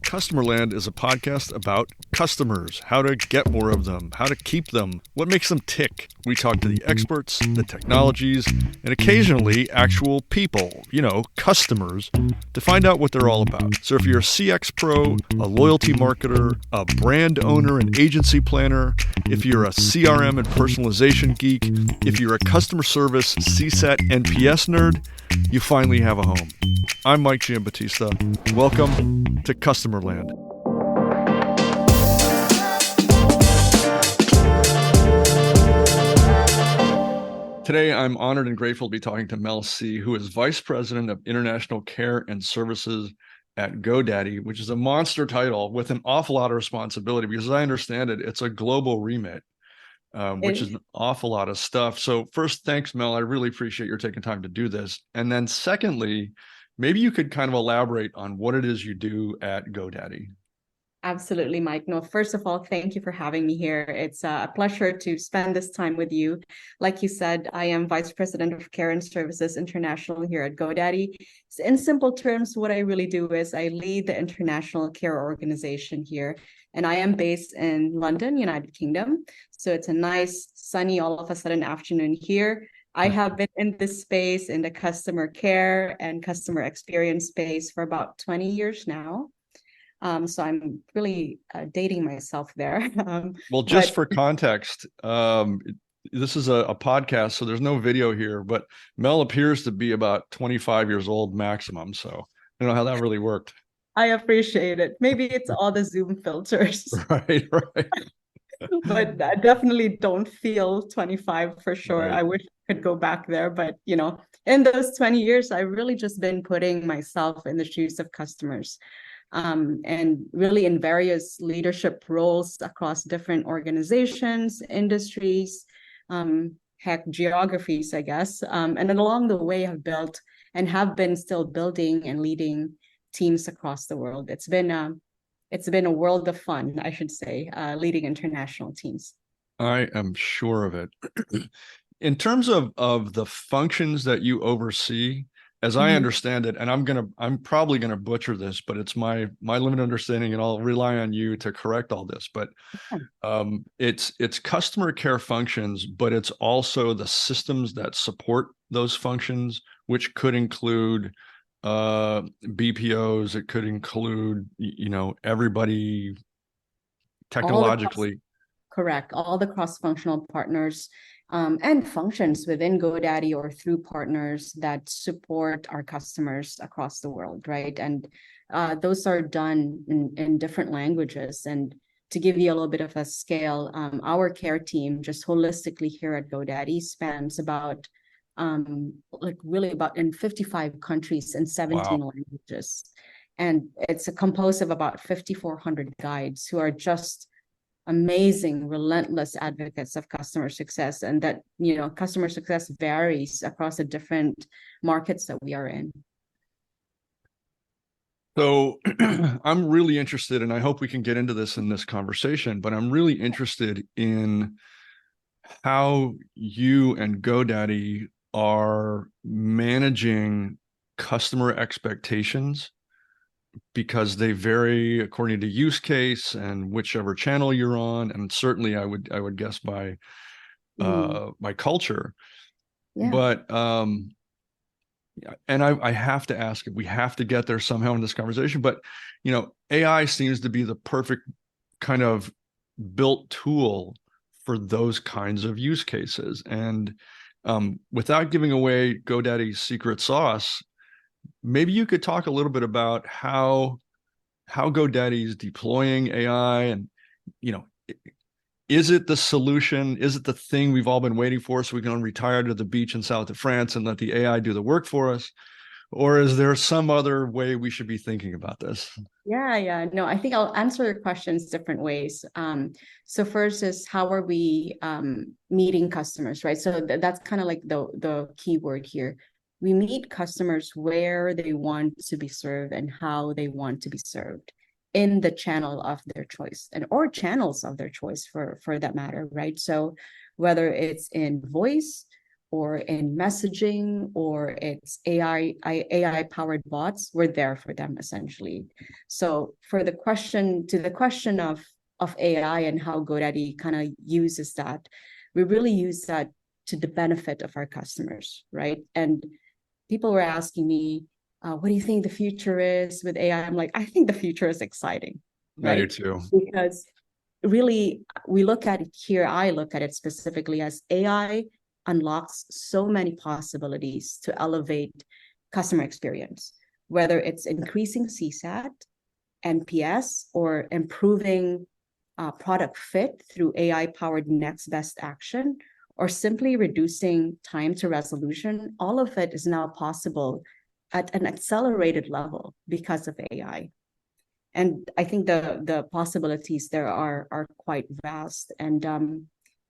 Customerland is a podcast about customers, how to get more of them, how to keep them, what makes them tick. We talk to the experts, the technologies, and occasionally actual people, customers, to find out what they're all about. So if you're a CX pro, a loyalty marketer, a brand owner, an agency planner, if you're a CRM and personalization geek, if you're a customer service, CSAT, NPS nerd, you finally have a home. I'm Mike Giambattista. Welcome to Customerland. Today, I'm honored and grateful to be talking to Mel Si, who is Vice President of International Care and Services at GoDaddy, which is a monster title with an awful lot of responsibility because, as I understand it, it's a global remit, which is an awful lot of stuff. So first, thanks, Mel. I really appreciate your taking time to do this. And then secondly, maybe you could kind of elaborate on what it is you do at GoDaddy. Absolutely, Mike. No, first of all, thank you for having me here. It's a pleasure to spend this time with you. Like you said, I am Vice President of Care and Services International here at GoDaddy. So in simple terms, what I really do is I lead the international care organization here, and I am based in London, United Kingdom. So it's a nice, sunny, all of a sudden afternoon here. I have been in this space, in the customer care and customer experience space for about 20 years now. So I'm really dating myself there. Well, just for context, this is a podcast, so there's no video here, but Mel appears to be about 25 years old maximum. So I don't know how that really worked. I appreciate it. Maybe it's all the Zoom filters. Right. But I definitely don't feel 25 for sure. Right. I wish I could go back there, but in those 20 years, I've really just been putting myself in the shoes of customers. And really in various leadership roles across different organizations, industries, geographies, I guess. And then along the way, I've built and have been still building and leading teams across the world. It's been a world of fun, I should say, leading international teams. I am sure of it. In terms of the functions that you oversee, as I understand it, and I'm probably gonna butcher this, but it's my limited understanding, and I'll rely on you to correct all this. But it's customer care functions, but it's also the systems that support those functions, which could include BPOs. It could include everybody technologically. Correct. All the cross-functional partners and functions within GoDaddy or through partners that support our customers across the world, right? And those are done in different languages. And to give you a little bit of a scale, our care team just holistically here at GoDaddy spans about really about in 55 countries and 17 languages. And it's composed of about 5,400 guides who are just amazing, relentless advocates of customer success, and that customer success varies across the different markets that we are in. So I'm really interested, and I hope we can get into this in this conversation, but I'm really interested in how you and GoDaddy are managing customer expectations, because they vary according to use case and whichever channel you're on, and certainly I would guess by culture. Yeah. But and I have to ask if we have to get there somehow in this conversation. But AI seems to be the perfect kind of built tool for those kinds of use cases. And without giving away GoDaddy's secret sauce, maybe you could talk a little bit about how GoDaddy is deploying AI, and is it the solution? Is it the thing we've all been waiting for, so we can retire to the beach in south of France and let the AI do the work for us? Or is there some other way we should be thinking about this? Yeah. No, I think I'll answer your questions different ways. So first is, how are we meeting customers, right? So that's kind of like the key word here. We meet customers where they want to be served and how they want to be served in the channel of their choice, or channels of their choice for that matter, right? So whether it's in voice, or in messaging, or it's AI powered bots, we're there for them essentially. So for the question of AI and how GoDaddy kind of uses that, we really use that to the benefit of our customers, right? And people were asking me, what do you think the future is with AI? I'm like, I think the future is exciting, I do right? too. Because really, we look at it here, I look at it specifically as AI unlocks so many possibilities to elevate customer experience, whether it's increasing CSAT, NPS, or improving product fit through AI-powered next best action, or simply reducing time to resolution. All of it is now possible at an accelerated level because of AI. And I think the possibilities there are quite vast. And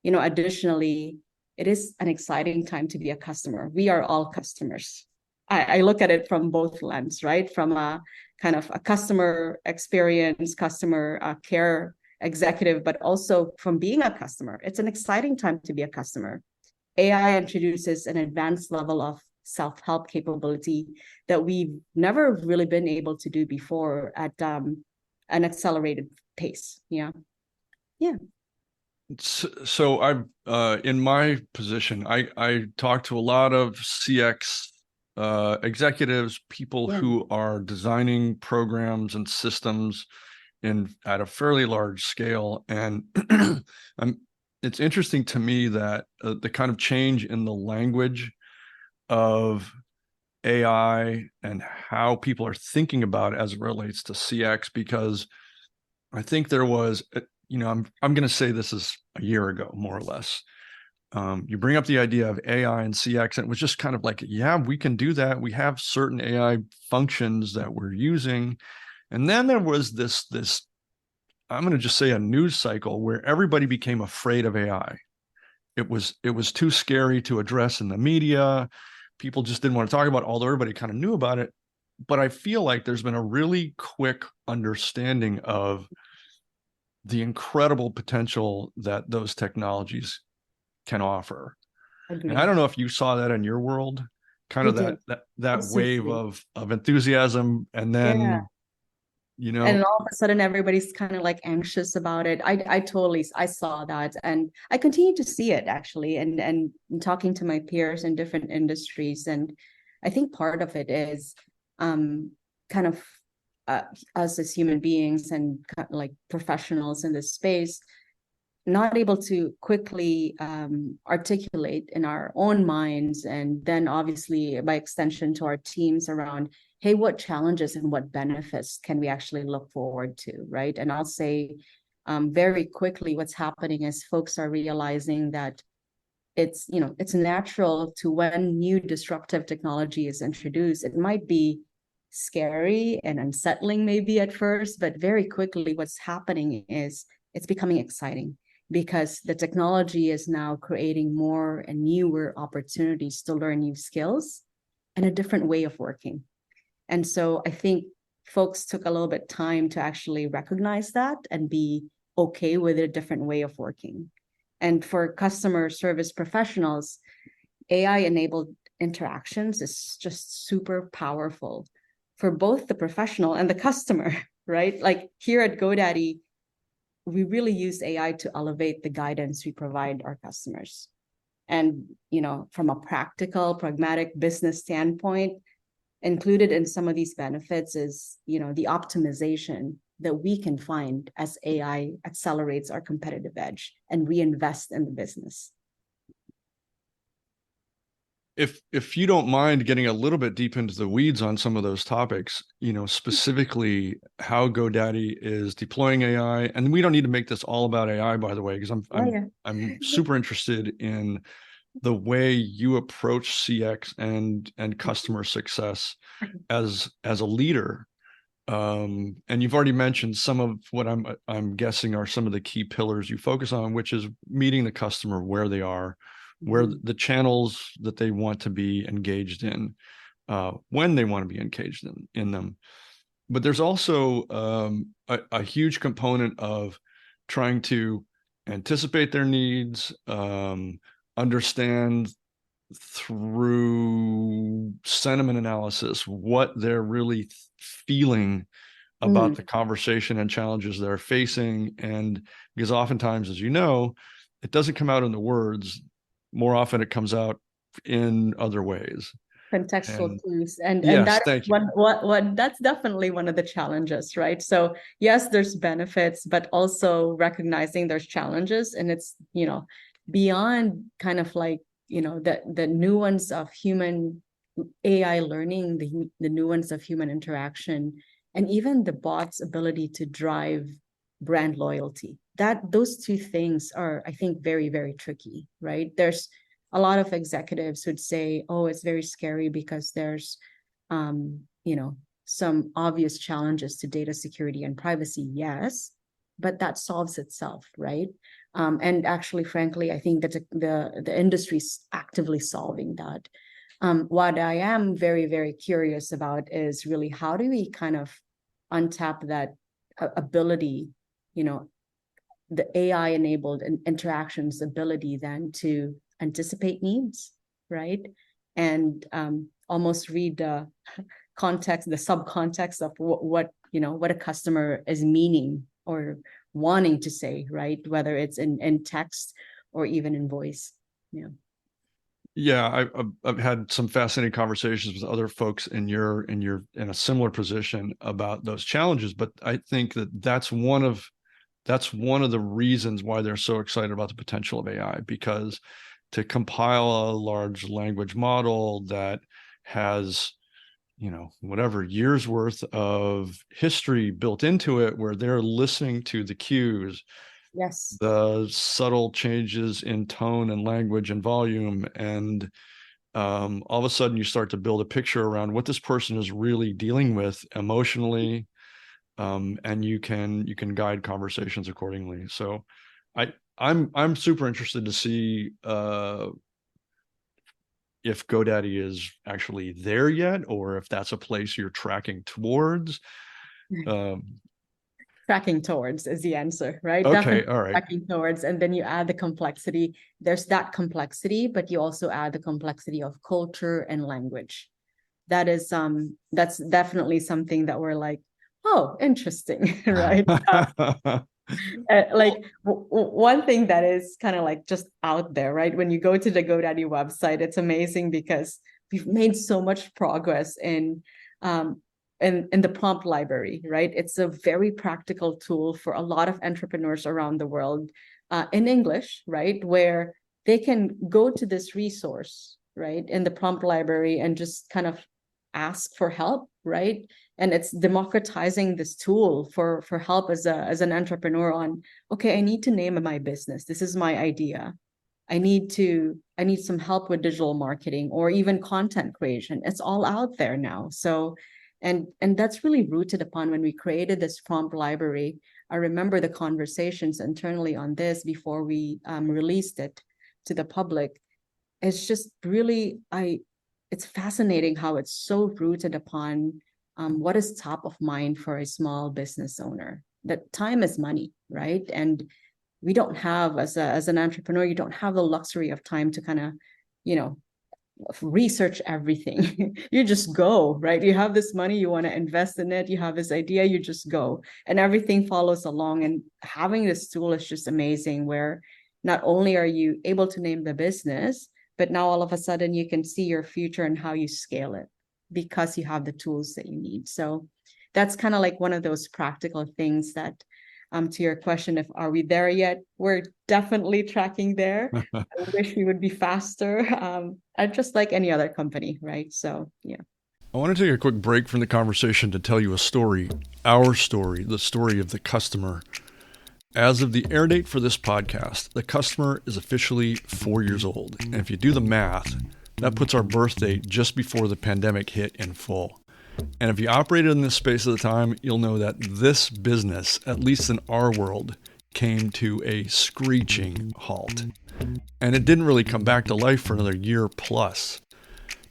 additionally, it is an exciting time to be a customer. We are all customers. I look at it from both lens, right? From a kind of a customer experience, customer care executive, but also from being a customer. It's an exciting time to be a customer. AI introduces an advanced level of self-help capability that we've never really been able to do before at an accelerated pace. Yeah. So I've in my position, I talk to a lot of CX executives, people who are designing programs and systems at a fairly large scale, and it's interesting to me that the kind of change in the language of AI and how people are thinking about it as it relates to CX, because I think there was, I'm going to say this is a year ago, more or less. You bring up the idea of AI and CX, and it was just kind of like, yeah, we can do that. We have certain AI functions that we're using. And then there was this, I'm going to just say a news cycle where everybody became afraid of AI. It was too scary to address in the media. People just didn't want to talk about it, although everybody kind of knew about it. But I feel like there's been a really quick understanding of the incredible potential that those technologies can offer. Agreed. And I don't know if you saw that in your world, kind of that wave of enthusiasm, and then and all of a sudden everybody's kind of like anxious about it. I saw that, and I continue to see it actually, and talking to my peers in different industries. And I think part of it is kind of us as human beings and kind of like professionals in this space not able to quickly articulate in our own minds, and then obviously by extension to our teams around, hey, what challenges and what benefits can we actually look forward to, right? And I'll say very quickly, what's happening is folks are realizing that it's natural to, when new disruptive technology is introduced, it might be scary and unsettling maybe at first, but very quickly what's happening is it's becoming exciting, because the technology is now creating more and newer opportunities to learn new skills and a different way of working. And so I think folks took a little bit time to actually recognize that and be okay with a different way of working. And for customer service professionals, AI-enabled interactions is just super powerful for both the professional and the customer, right? Like here at GoDaddy, we really use AI to elevate the guidance we provide our customers. And, from a practical, pragmatic business standpoint, included in some of these benefits is, the optimization that we can find as AI accelerates our competitive edge and reinvest in the business. If you don't mind getting a little bit deep into the weeds on some of those topics, specifically how GoDaddy is deploying AI, and we don't need to make this all about AI, by the way, because I'm super interested in the way you approach CX and customer success as a leader. And you've already mentioned some of what I'm guessing are some of the key pillars you focus on, which is meeting the customer where they are, where the channels that they want to be engaged in, when they want to be engaged in them. But there's also a huge component of trying to anticipate their needs, understand through sentiment analysis, what they're really feeling about the conversation and challenges they're facing. And because oftentimes, as you know, it doesn't come out in the words. More often it comes out in other ways. Contextual And clues, and yes, that is thank you. what that's definitely one of the challenges, right? So yes, there's benefits, but also recognizing there's challenges, and it's, you know, beyond kind of like, you know, the nuance of human AI learning, the nuance of human interaction, and even the bot's ability to drive brand loyalty. That those two things are, I think, very, very tricky, right? There's a lot of executives would say, oh, it's very scary because there's, you know, some obvious challenges to data security and privacy. Yes, but that solves itself, right? And actually, frankly, I think that the industry's actively solving that. What I am very, very curious about is really how do we kind of untap that ability, you know, the AI enabled interactions ability then to anticipate needs, right? And almost read the context, the subcontext of what, you know, what a customer is meaning or wanting to say, right? Whether it's in text or even in voice. Yeah. Yeah, I've had some fascinating conversations with other folks in a similar position about those challenges, but I think that's one of the reasons why they're so excited about the potential of AI, because to compile a large language model that has, you know, whatever years worth of history built into it, where they're listening to the cues, Yes. the subtle changes in tone and language and volume, and all of a sudden you start to build a picture around what this person is really dealing with emotionally, and you can guide conversations accordingly. So I'm super interested to see if GoDaddy is actually there yet, or if that's a place you're tracking towards. Um, Tracking towards is the answer, right? okay, Definitely all right. tracking towards, and then you add the complexity. There's that complexity, but you also add the complexity of culture and language. That's definitely something that we're like, oh, interesting, right? Like one thing that is kind of like just out there, right? When you go to the GoDaddy website, it's amazing because we've made so much progress um, in the prompt library, right? It's a very practical tool for a lot of entrepreneurs around the world, in English, right? Where they can go to this resource, right, in the prompt library and just kind of ask for help, right? And it's democratizing this tool for help as an entrepreneur on, okay, I need to name my business, this is my idea, I need some help with digital marketing or even content creation. It's all out there now. So and that's really rooted upon when we created this prompt library. I remember the conversations internally on this before we released it to the public. It's just really, it's fascinating how it's so rooted upon what is top of mind for a small business owner. That time is money, right? And we don't have, as an entrepreneur, you don't have the luxury of time to kind of, you know, research everything. You just go, right? You have this money, you want to invest in it, you have this idea, you just go, and everything follows along. And having this tool is just amazing, where not only are you able to name the business, but now all of a sudden you can see your future and how you scale it because you have the tools that you need. So that's kind of like one of those practical things that, to your question, if are we there yet, we're definitely tracking there. I wish we would be faster. Just like any other company, right? So yeah. I want to take a quick break from the conversation to tell you a story, our story, the story of the customer. As of the air date for this podcast, the customer is officially 4 years old. And if you do the math, that puts our birth date just before the pandemic hit in full. And if you operated in this space at the time, you'll know that this business, at least in our world, came to a screeching halt. And it didn't really come back to life for another year plus.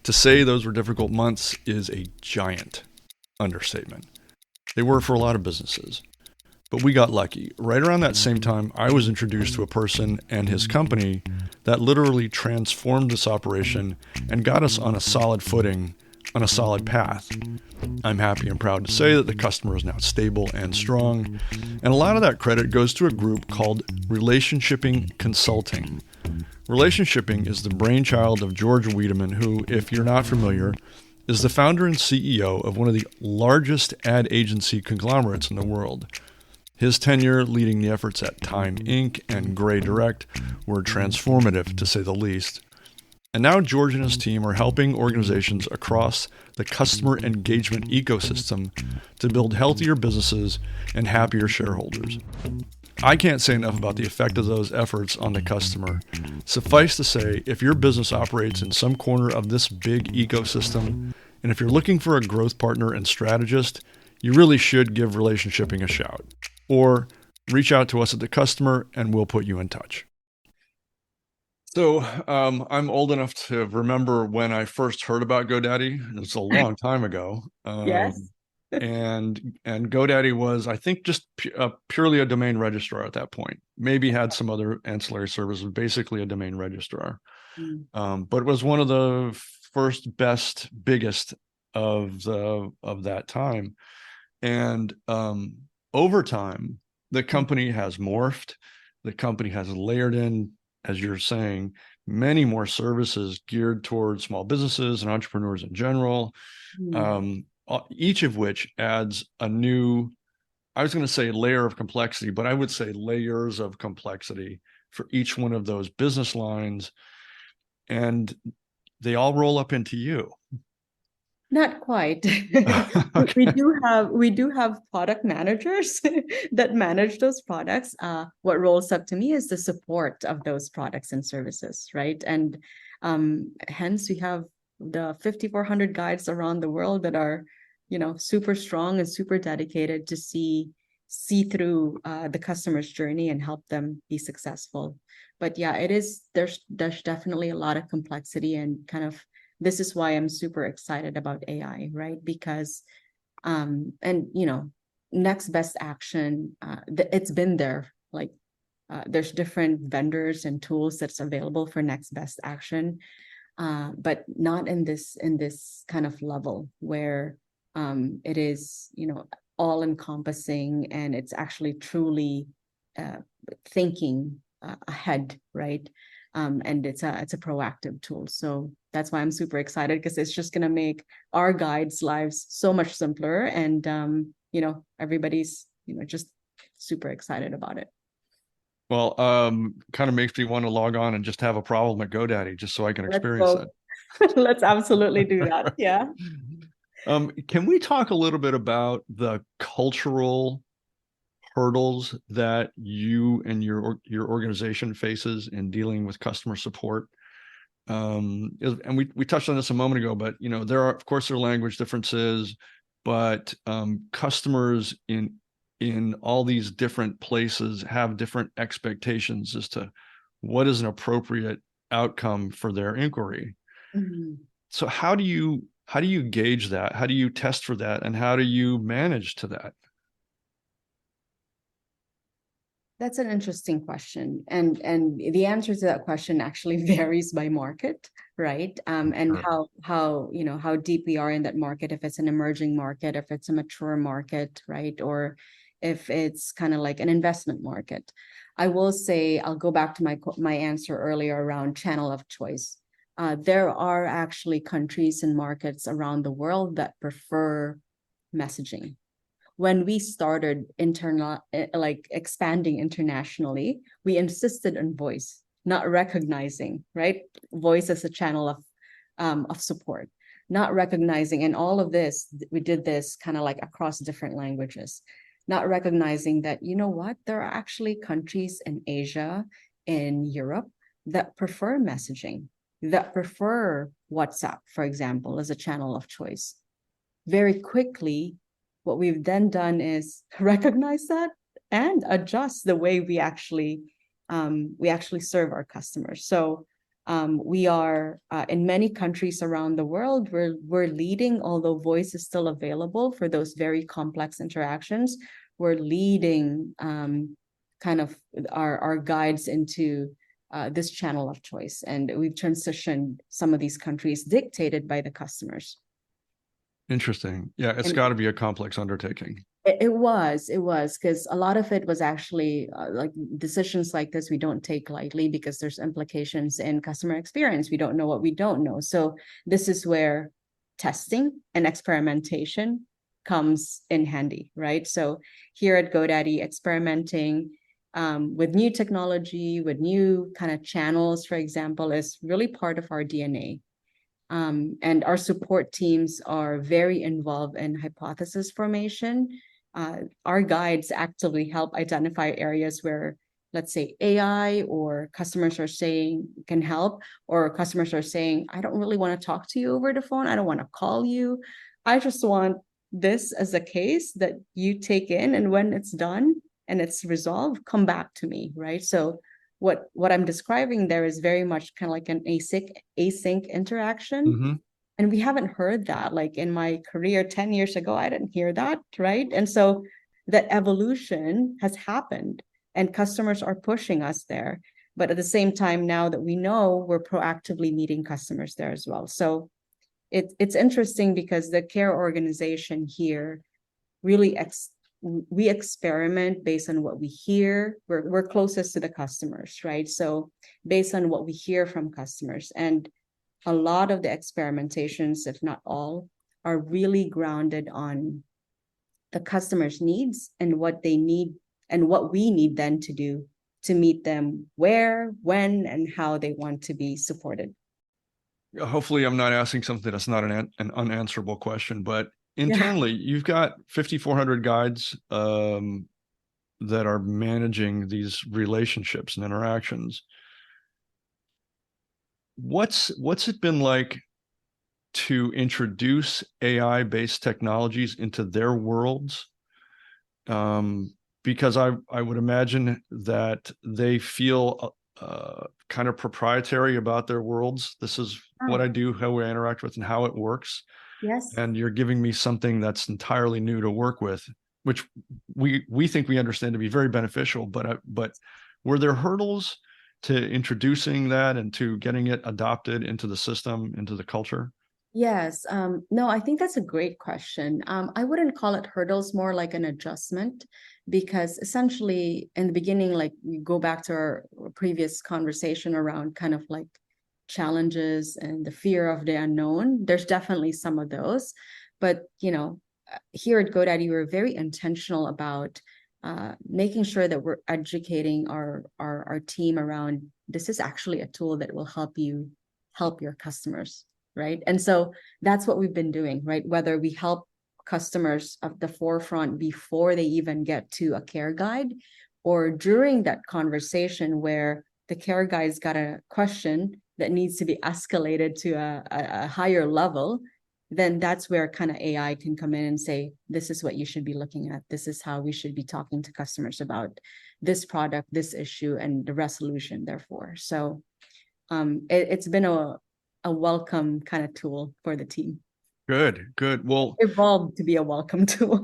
To say those were difficult months is a giant understatement. They were for a lot of businesses. But we got lucky. Right around that same time, I was introduced to a person and his company that literally transformed this operation and got us on a solid footing, on a solid path. I'm happy and proud to say that the customer is now stable and strong. And a lot of that credit goes to a group called Relationshiping Consulting. Relationshiping is the brainchild of George Wiedemann, who, if you're not familiar, is the founder and CEO of one of the largest ad agency conglomerates in the world. His tenure leading the efforts at Time Inc. and Gray Direct were transformative, to say the least. And now George and his team are helping organizations across the customer engagement ecosystem to build healthier businesses and happier shareholders. I can't say enough about the effect of those efforts on the customer. Suffice to say, if your business operates in some corner of this big ecosystem, and if you're looking for a growth partner and strategist, you really should give Relationshiping a shout. Or reach out to us at the customer and we'll put you in touch. So I'm old enough to remember when I first heard about GoDaddy. It's a long time ago. Yes. And GoDaddy was, I think, just purely a domain registrar at that point. Maybe had some other ancillary services, basically a domain registrar. But it was one of the first, best, biggest of that time. And over time, the company has morphed. The company has layered in, as you're saying, many more services geared towards small businesses and entrepreneurs in general, each of which adds a new, I was going to say layer of complexity, but I would say layers of complexity for each one of those business lines. And they all roll up into you. Not quite. Okay. We do have product managers that manage those products. What rolls up to me is the support of those products and services, right? And hence we have the 5,400 guides around the world that are, super strong and super dedicated to see through the customer's journey and help them be successful. But yeah, there's definitely a lot of complexity, and kind of this is why I'm super excited about AI, right? Because, next best action, it's been there. Like, there's different vendors and tools that's available for next best action, but not in this kind of level where it is, all encompassing, and it's actually truly thinking ahead, right? And it's a proactive tool. So that's why I'm super excited, because it's just going to make our guides' lives so much simpler. And, everybody's, just super excited about it. Well, kind of makes me want to log on and just have a problem at GoDaddy just so I can Let's experience go. it. Let's absolutely do that. Yeah. Can we talk a little bit about the cultural hurdles that you and your organization faces in dealing with customer support? And we touched on this a moment ago, but there are, of course, there are language differences, but customers in all these different places have different expectations as to what is an appropriate outcome for their inquiry. So how do you gauge that? How do you test for that? And how do you manage to that? That's an interesting question. And the answer to that question actually varies by market, right? And Sure. how deep we are in that market, if it's an emerging market, if it's a mature market, right? Or if it's kind of like an investment market. I will say, I'll go back to my answer earlier around channel of choice. There are actually countries and markets around the world that prefer messaging. When we started expanding internationally, we insisted on voice, not recognizing, right? Voice as a channel of support, not recognizing. And all of this, we did this kind of like across different languages, not recognizing that, there are actually countries in Asia, in Europe, that prefer messaging, that prefer WhatsApp, for example, as a channel of choice. Very quickly, what we've then done is recognize that and adjust the way we actually serve our customers. So we are in many countries around the world, we're leading, although voice is still available for those very complex interactions. we're leading kind of our guides into this channel of choice. And we've transitioned some of these countries dictated by the customers. Interesting. Yeah, it's And got to be a complex undertaking. it was because a lot of it was actually like decisions like this we don't take lightly because there's implications in customer experience. We don't know what we don't know. So this is where testing and experimentation comes in handy, right? So here at GoDaddy, experimenting with new technology, with new kind of channels, for example, is really part of our DNA. And our support teams are very involved in hypothesis formation. Our guides actively help identify areas where, let's say, AI or customers are saying can help, or customers are saying, I don't really want to talk to you over the phone. I don't want to call you. I just want this as a case that you take in, and when it's done and it's resolved, come back to me, right? So what I'm describing there is very much kind of like an async interaction. Mm-hmm. And we haven't heard that. Like in my career 10 years ago, I didn't hear that, right? And so that evolution has happened and customers are pushing us there. But at the same time, now that we know, we're proactively meeting customers there as well. So it's interesting because the care organization here really we experiment based on what we hear. We're closest to the customers, right? So based on what we hear from customers, and a lot of the experimentations, if not all, are really grounded on the customer's needs and what they need and what we need then to do to meet them where, when, and how they want to be supported. Hopefully, I'm not asking something that's not an unanswerable question, but Yeah. internally, you've got 5,400 guides that are managing these relationships and interactions. What's it been like to introduce AI-based technologies into their worlds? Because I would imagine that they feel kind of proprietary about their worlds. This is what I do, how I interact with, and how it works. Yes. And you're giving me something that's entirely new to work with, which we think we understand to be very beneficial. But were there hurdles to introducing that and to getting it adopted into the system, into the culture? Yes. No, I think that's a great question. I wouldn't call it hurdles, more like an adjustment, because essentially in the beginning, like you go back to our previous conversation around kind of like challenges and the fear of the unknown. There's definitely some of those, but here at GoDaddy, we're very intentional about making sure that we're educating our team around this is actually a tool that will help you help your customers. Right. And so that's what we've been doing, right? Whether we help customers at the forefront before they even get to a care guide, or during that conversation where the care guide's got a question that needs to be escalated to a higher level, then that's where kind of AI can come in and say, this is what you should be looking at. This is how we should be talking to customers about this product, this issue, and the resolution, therefore. So it's been a welcome kind of tool for the team. Good. Well, Evolved to be a welcome tool.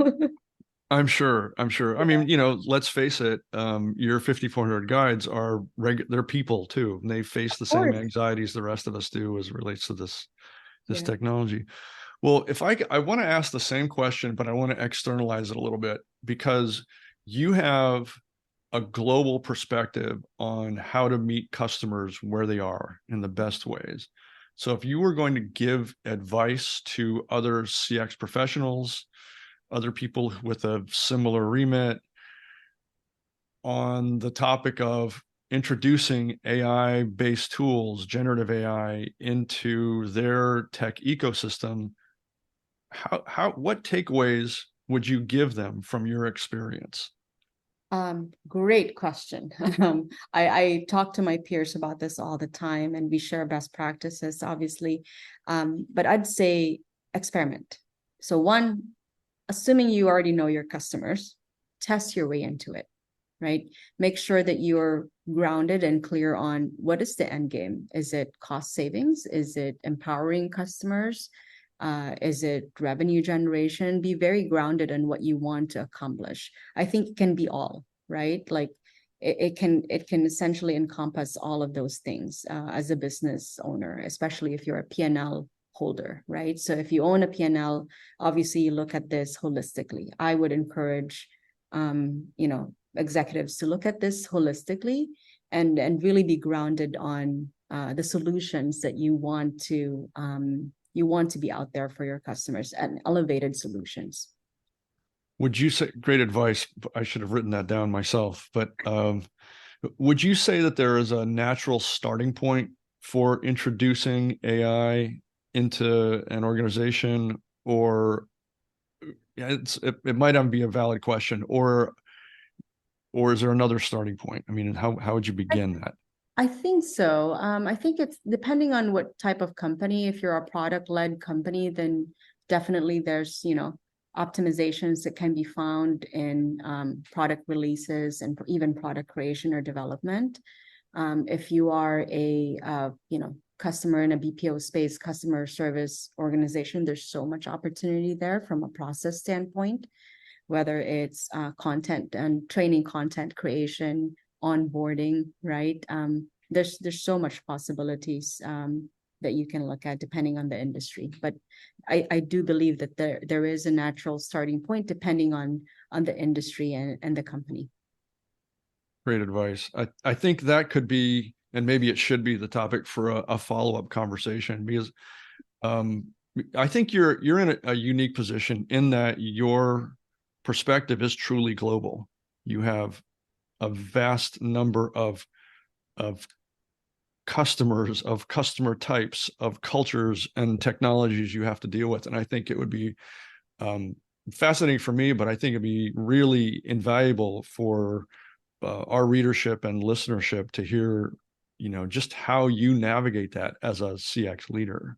I'm sure. I mean, let's face it, your 5,400 guides are they're people too, and they face the same anxieties the rest of us do as it relates to this technology. Well, if I want to ask the same question, but I want to externalize it a little bit, because you have a global perspective on how to meet customers where they are in the best ways. So if you were going to give advice to other CX professionals, other people with a similar remit on the topic of introducing AI-based tools, generative AI, into their tech ecosystem, what takeaways would you give them from your experience? Great question. I talk to my peers about this all the time, and we share best practices, obviously. But I'd say experiment. So one, assuming you already know your customers, test your way into it, right? Make sure that you're grounded and clear on what is the end game. Is it cost savings? Is it empowering customers? Is it revenue generation? Be very grounded in what you want to accomplish. I think it can be all, right? Like it can essentially encompass all of those things as a business owner, especially if you're a P&L holder, right? So if you own a P&L, obviously you look at this holistically. I would encourage, executives to look at this holistically and really be grounded on the solutions that you want to be out there for your customers, and elevated solutions. Would you say, great advice? I should have written that down myself, but would you say that there is a natural starting point for introducing AI into an organization, or it might even be a valid question, or is there another starting point? I mean, how would you begin that? I think so. I think it's depending on what type of company. If you're a product-led company, then definitely there's, optimizations that can be found in product releases and even product creation or development. If you are a, customer in a BPO space, customer service organization, there's so much opportunity there from a process standpoint, whether it's content and training, content creation, onboarding, right? There's so much possibilities that you can look at depending on the industry. But I do believe that there is a natural starting point depending on the industry and the company. Great advice. I think that could be, and maybe it should be, the topic for a follow-up conversation, because I think you're in a unique position in that your perspective is truly global. You have a vast number of customers, of customer types, of cultures and technologies you have to deal with. And I think it would be fascinating for me, but I think it'd be really invaluable for our readership and listenership to hear, just how you navigate that as a CX leader.